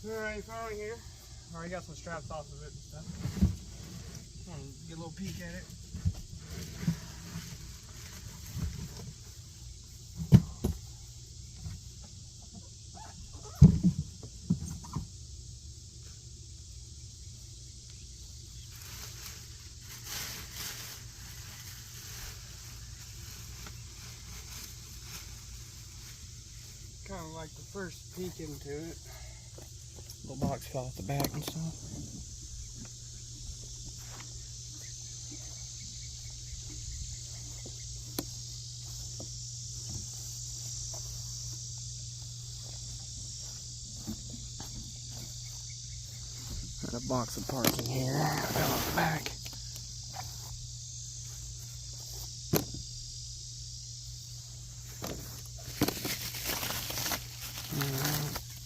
Alright, finally here. Already got some straps off of it and stuff. Get a little peek at it. Kind of like the first peek into it. Little box fell off the back and stuff. Got a box of parts in here. Fell off the back.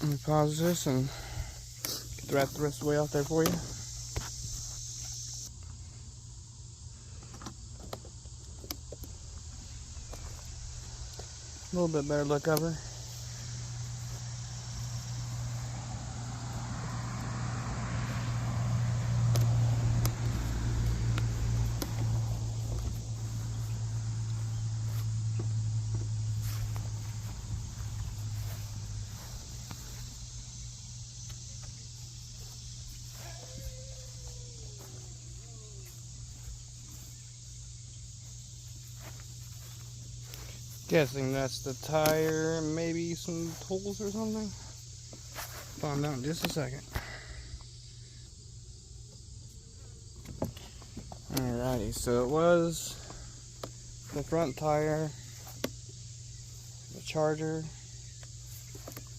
Let me pause this and get the rest of the way out there for you. A little bit better look of her. Guessing that's the tire, maybe some tools or something. Find out in just a second. Alrighty, so it was the front tire, the charger,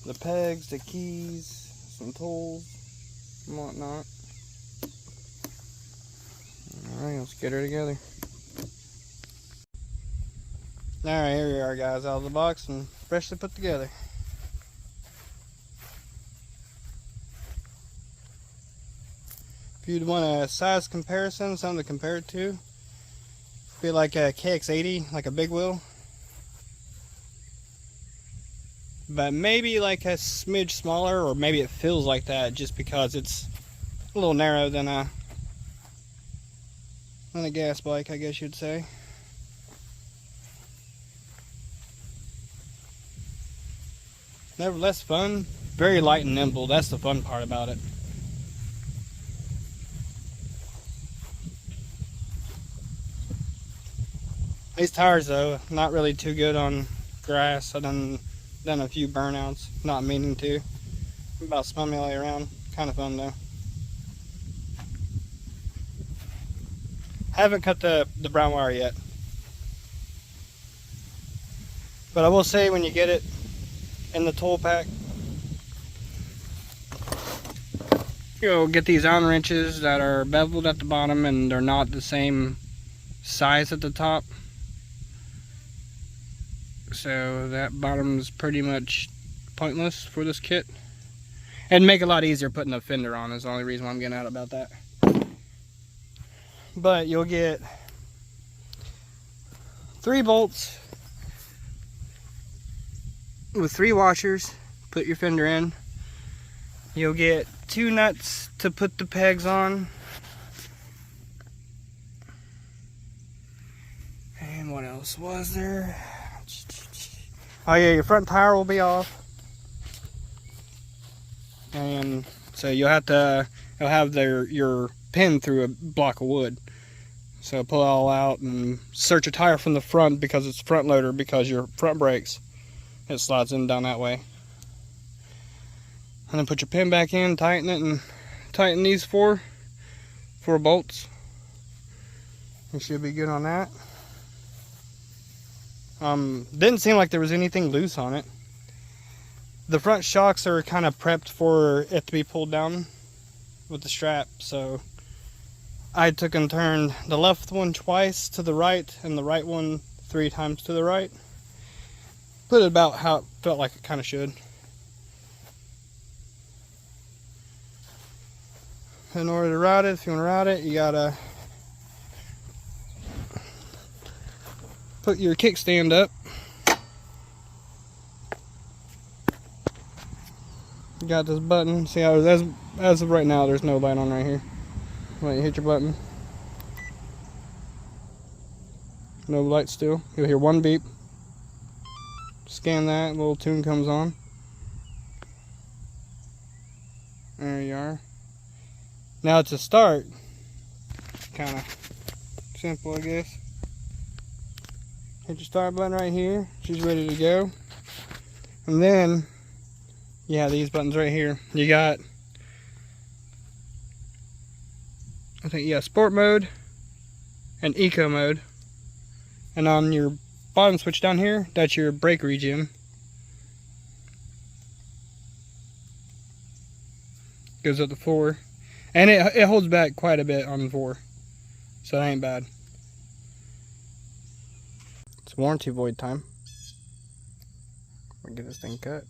the pegs, the keys, some tools, and whatnot. Alright, let's get her together. Alright, here we are, guys, out of the box and freshly put together. If you'd want a size comparison, something to compare it to, be like a KX80, like a big wheel. But maybe like a smidge smaller, or maybe it feels like that just because it's a little narrow than a gas bike, I guess you'd say. Nevertheless fun, very light and nimble. That's the fun part about it. These tires though, not really too good on grass. I've done a few burnouts, not meaning to. About spun me all the way around. Kind of fun though. Haven't cut the brown wire yet. But I will say when you get it in the tool pack, you'll get these Allen wrenches that are beveled at the bottom and they're not the same size at the top, so that bottom is pretty much pointless for this kit. And make it a lot easier putting a fender on is the only reason why I'm getting out about that. But you'll get 3 bolts with 3 washers, put your fender in. You'll get 2 nuts to put the pegs on. And what else was there? Oh yeah, your front tire will be off. And so you'll have your pin through a block of wood. So pull it all out and search a tire from the front because it's front loader, because your front brakes, it slides in down that way. And then put your pin back in, tighten it, and tighten these 4 bolts. You should be good on that. Didn't seem like there was anything loose on it. The front shocks are kind of prepped for it to be pulled down with the strap, so I took and turned the left one twice to the right and the right one 3 times to the right. Put it about how it felt like it kind of should. In order to ride it, if you want to ride it, you gotta put your kickstand up. got this button. See how as of right now, there's no light on right here. When you hit your button, no light still. You'll hear one beep. Scan that, little tune comes on. There you are. Now to start, kind of simple, I guess. Hit your start button right here. She's ready to go. And then, yeah, these buttons right here. You got, I think, yeah, sport mode and eco mode. And on your bottom switch down here, that's your brake regen. Goes up to 4. And it holds back quite a bit on 4. So that ain't bad. It's warranty void time. We'll get this thing cut.